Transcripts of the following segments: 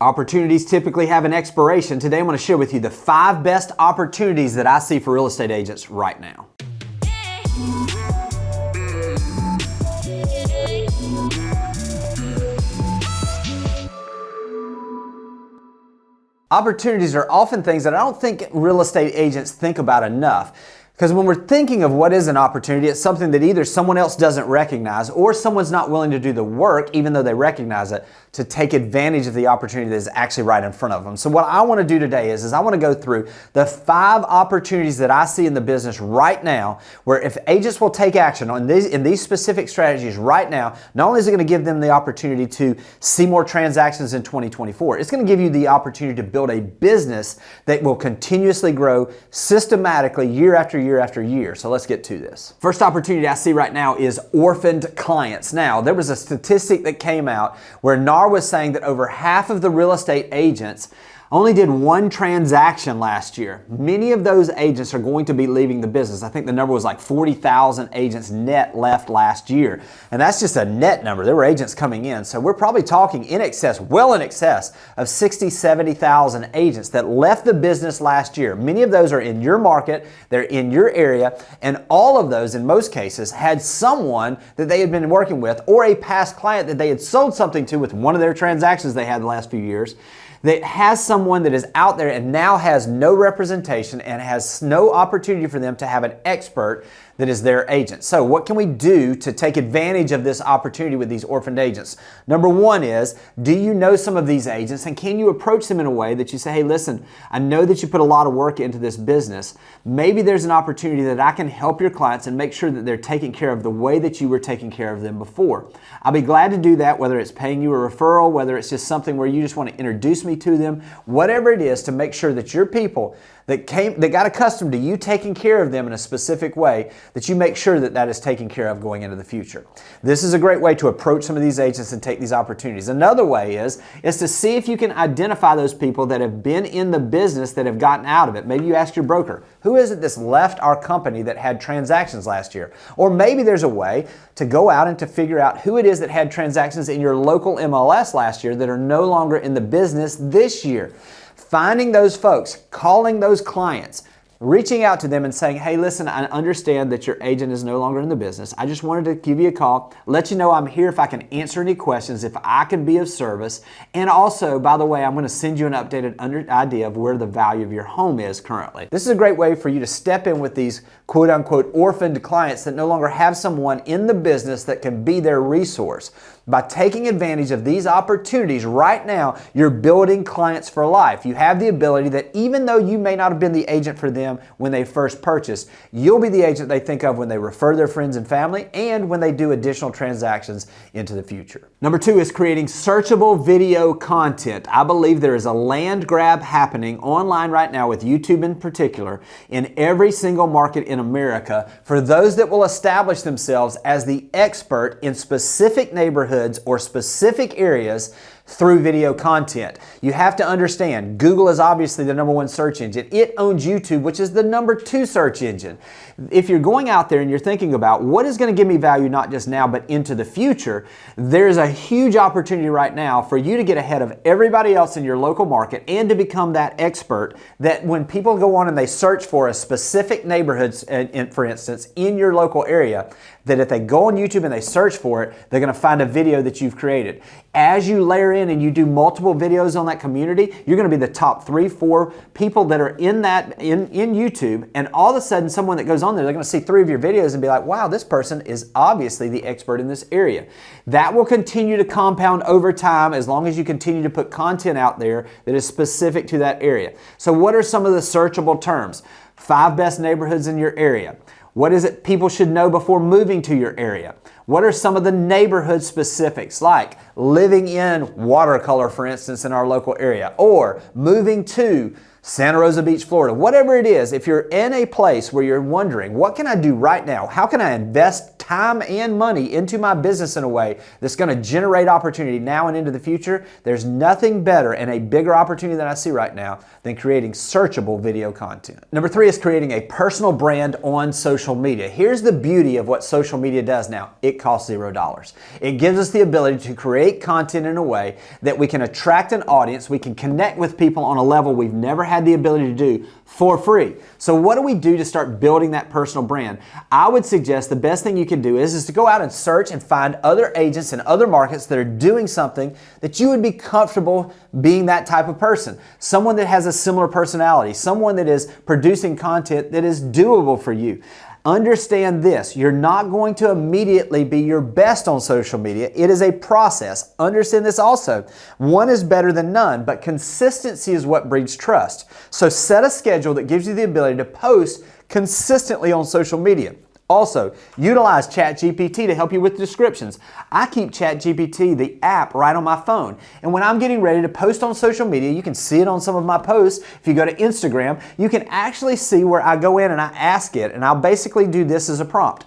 Opportunities typically have an expiration. Today I'm going to share with you the 5 best opportunities that I see for real estate agents right now. Opportunities are often things that I don't think real estate agents think about enough. Because when we're thinking of what is an opportunity, it's something that either someone else doesn't recognize or someone's not willing to do the work, even though they recognize it, to take advantage of the opportunity that is actually right in front of them. So what I want to do today is I want to go through the 5 opportunities that I see in the business right now, where if agents will take action on these specific strategies right now, not only is it going to give them the opportunity to see more transactions in 2024, it's going to give you the opportunity to build a business that will continuously grow systematically year after year after year. So let's get to this. First opportunity I see right now is orphaned clients. Now, there was a statistic that came out where NAR was saying that over half of the real estate agents only did 1 transaction last year. Many of those agents are going to be leaving the business. I think the number was like 40,000 agents net left last year. And that's just a net number. There were agents coming in. So we're probably talking in excess, well in excess of 60,000, 70,000 agents that left the business last year. Many of those are in your market, they're in your area, and all of those in most cases had someone that they had been working with or a past client that they had sold something to with one of their transactions they had the last few years, that has someone that is out there and now has no representation and has no opportunity for them to have an expert that is their agent. So what can we do to take advantage of this opportunity with these orphaned agents? Number 1 is, do you know some of these agents, and can you approach them in a way that you say, hey, listen, I know that you put a lot of work into this business. Maybe there's an opportunity that I can help your clients and make sure that they're taken care of the way that you were taking care of them before. I'll be glad to do that, whether it's paying you a referral, whether it's just something where you just want to introduce me to them, whatever it is, to make sure that your people that got accustomed to you taking care of them in a specific way, that you make sure that that is taken care of going into the future. This is a great way to approach some of these agents and take these opportunities. Another way is to see if you can identify those people that have been in the business that have gotten out of it. Maybe you ask your broker, who is it that's left our company that had transactions last year? Or maybe there's a way to go out and to figure out who it is that had transactions in your local MLS last year that are no longer in the business this year. Finding those folks, calling those clients, reaching out to them and saying, hey, listen, I understand that your agent is no longer in the business. I just wanted to give you a call, let you know I'm here if I can answer any questions, if I can be of service. And also, by the way, I'm going to send you an updated idea of where the value of your home is currently. This is a great way for you to step in with these quote unquote orphaned clients that no longer have someone in the business that can be their resource. By taking advantage of these opportunities right now, you're building clients for life. You have the ability that even though you may not have been the agent for them when they first purchased, you'll be the agent they think of when they refer their friends and family and when they do additional transactions into the future. Number 2 is creating searchable video content. I believe there is a land grab happening online right now with YouTube in particular in every single market in America for those that will establish themselves as the expert in specific neighborhoods or specific areas through video content. You have to understand, Google is obviously the number 1 search engine. It owns YouTube, which is the number 2 search engine. If you're going out there and you're thinking about what is going to give me value not just now but into the future, there's a huge opportunity right now for you to get ahead of everybody else in your local market and to become that expert that when people go on and they search for a specific neighborhood, for instance, in your local area, that if they go on YouTube and they search for it, they're going to find a video that you've created. As you layer in and you do multiple videos on that community, you're going to be the top 3, 4 people that are in YouTube, and all of a sudden someone that goes on there, they're going to see 3 of your videos and be like, wow, this person is obviously the expert in this area. That will continue to compound over time as long as you continue to put content out there that is specific to that area. So what are some of the searchable terms? 5 best neighborhoods in your area. What is it people should know before moving to your area? What are some of the neighborhood specifics, like living in Watercolor, for instance, in our local area, or moving to Santa Rosa Beach, Florida, whatever it is. If you're in a place where you're wondering, what can I do right now? How can I invest time and money into my business in a way that's going to generate opportunity now and into the future? There's nothing better and a bigger opportunity that I see right now than creating searchable video content. Number 3 is creating a personal brand on social media. Here's the beauty of what social media does now. It it costs $0. It gives us the ability to create content in a way that we can attract an audience, we can connect with people on a level we've never had the ability to do for free. So what do we do to start building that personal brand? I would suggest the best thing you can do is to go out and search and find other agents in other markets that are doing something that you would be comfortable being that type of person. Someone that has a similar personality, someone that is producing content that is doable for you. Understand this, you're not going to immediately be your best on social media. It is a process. Understand this also. One is better than none, but consistency is what breeds trust. So set a schedule that gives you the ability to post consistently on social media. Also, utilize ChatGPT to help you with descriptions. I keep ChatGPT, the app, right on my phone. And when I'm getting ready to post on social media, you can see it on some of my posts. If you go to Instagram, you can actually see where I go in and I ask it, and I'll basically do this as a prompt.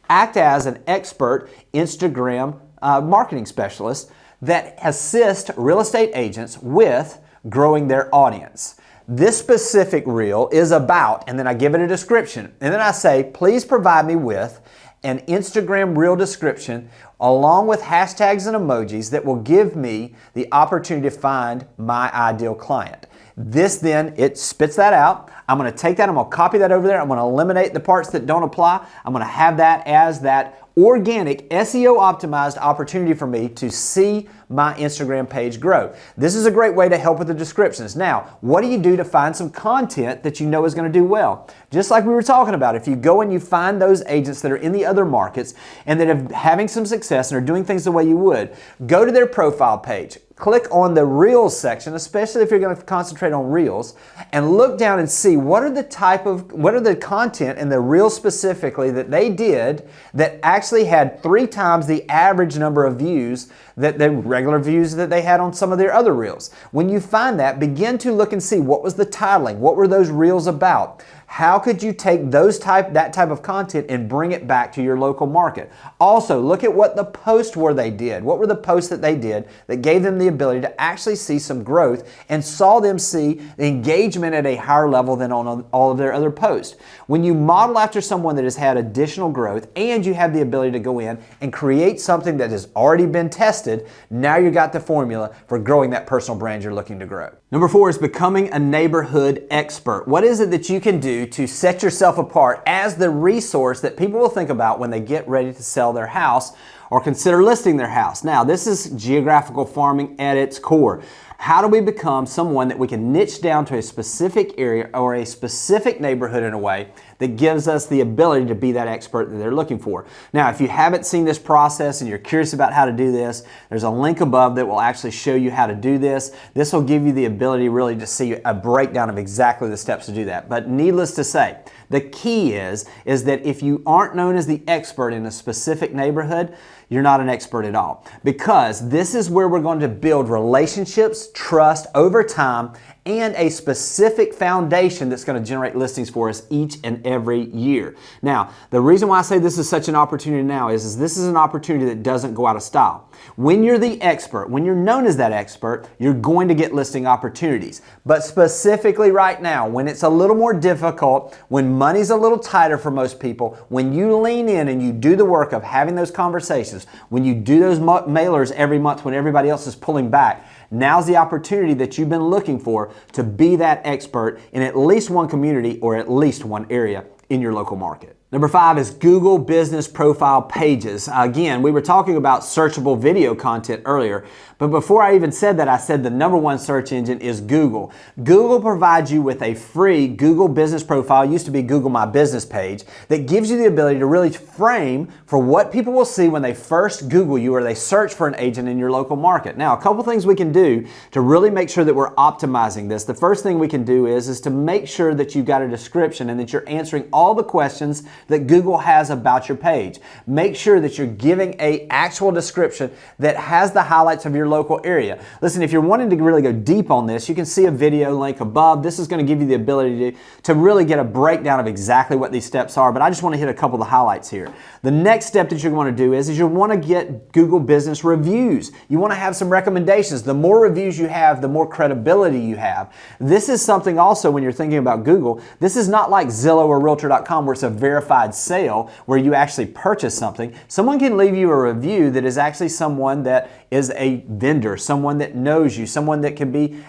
Act as an expert Instagram marketing specialist that assists real estate agents with growing their audience. This specific reel is about, and then I give it a description, and then I say, please provide me with an Instagram reel description along with hashtags and emojis that will give me the opportunity to find my ideal client. This then, it spits that out. I'm going to take that, I'm going to copy that over there, I'm going to eliminate the parts that don't apply. I'm going to have that as that organic, SEO optimized opportunity for me to see my Instagram page grow. This is a great way to help with the descriptions. Now, what do you do to find some content that you know is going to do well? Just like we were talking about, if you go and you find those agents that are in the other markets and that are having some success and are doing things the way you would, go to their profile page. Click on the Reels section, especially if you're going to concentrate on Reels, and look down and see what are the content in the Reels specifically that they did that actually had 3 times the average number of views that the regular views that they had on some of their other Reels. When you find that, begin to look and see what was the titling, what were those Reels about? How could you take that type of content and bring it back to your local market? Also, look at what the posts were they did. What were the posts that they did that gave them the ability to actually see some growth and saw them see the engagement at a higher level than on all of their other posts? When you model after someone that has had additional growth and you have the ability to go in and create something that has already been tested, now you got the formula for growing that personal brand you're looking to grow. Number 4 is becoming a neighborhood expert. What is it that you can do to set yourself apart as the resource that people will think about when they get ready to sell their house or consider listing their house? Now, this is geographical farming at its core. How do we become someone that we can niche down to a specific area or a specific neighborhood in a way that gives us the ability to be that expert that they're looking for? Now, if you haven't seen this process and you're curious about how to do this, there's a link above that will actually show you how to do this. This will give you the ability really to see a breakdown of exactly the steps to do that. But needless to say, the key is that if you aren't known as the expert in a specific neighborhood, you're not an expert at all. Because this is where we're going to build relationships, trust over time, and a specific foundation that's going to generate listings for us each and every year. Now, the reason why I say this is such an opportunity now is this is an opportunity that doesn't go out of style. When you're the expert, when you're known as that expert, you're going to get listing opportunities. But specifically right now, when it's a little more difficult, when money's a little tighter for most people, when you lean in and you do the work of having those conversations, when you do those mailers every month when everybody else is pulling back, now's the opportunity that you've been looking for to be that expert in at least one community or at least one area in your local market. Number 5 is Google Business Profile Pages. Again, we were talking about searchable video content earlier, but before I even said that, I said the number 1 search engine is Google. Google provides you with a free Google Business Profile, used to be Google My Business page, that gives you the ability to really frame for what people will see when they first Google you or they search for an agent in your local market. Now, a couple things we can do to really make sure that we're optimizing this. The first thing we can do is to make sure that you've got a description and that you're answering all the questions that Google has about your page. Make sure that you're giving an actual description that has the highlights of your local area. Listen, if you're wanting to really go deep on this, you can see a video link above. This is going to give you the ability to really get a breakdown of exactly what these steps are, but I just want to hit a couple of the highlights here. The next step that you're going to do is you want to get Google Business reviews. You want to have some recommendations. The more reviews you have, the more credibility you have. This is something also when you're thinking about Google, this is not like Zillow or Realtor.com where it's a verified verified sale where you actually purchase something, someone can leave you a review that is actually someone that is a vendor, someone that knows you, someone that can be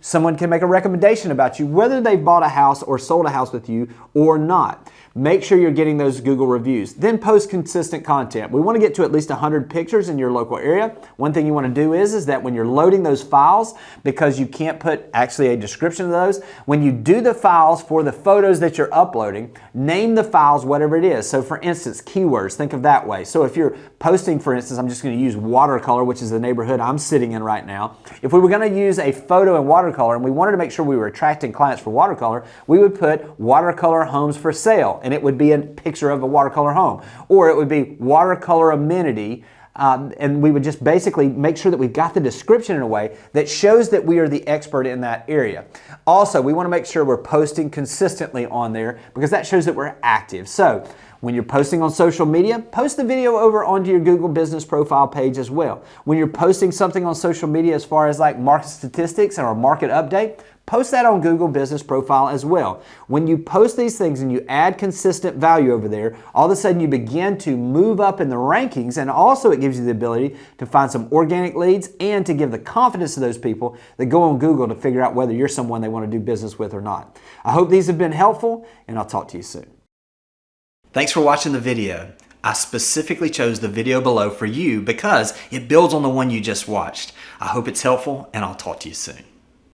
someone can make a recommendation about you, whether they bought a house or sold a house with you or not. Make sure you're getting those Google reviews. Then post consistent content. We want to get to at least 100 pictures in your local area. One thing you want to do is that when you're loading those files, because you can't put actually a description of those, when you do the files for the photos that you're uploading, name the files whatever it is. So for instance, keywords, think of that way. So if you're posting, for instance, I'm just going to use watercolor, which is the neighborhood I'm sitting in right now. If we were going to use a photo in watercolor and we wanted to make sure we were attracting clients for watercolor, we would put watercolor homes for sale. And it would be a picture of a watercolor home, or it would be watercolor amenity, and we would just basically make sure that we've got the description in a way that shows that we are the expert in that area. Also, we want to make sure we're posting consistently on there because that shows that we're active. So when you're posting on social media, post the video over onto your Google business profile page as well. When you're posting something on social media as far as like market statistics or a market update, post that on Google Business Profile as well. When you post these things and you add consistent value over there, all of a sudden you begin to move up in the rankings, and also it gives you the ability to find some organic leads and to give the confidence to those people that go on Google to figure out whether you're someone they want to do business with or not. I hope these have been helpful, and I'll talk to you soon. Thanks for watching the video. I specifically chose the video below for you because it builds on the one you just watched. I hope it's helpful, and I'll talk to you soon.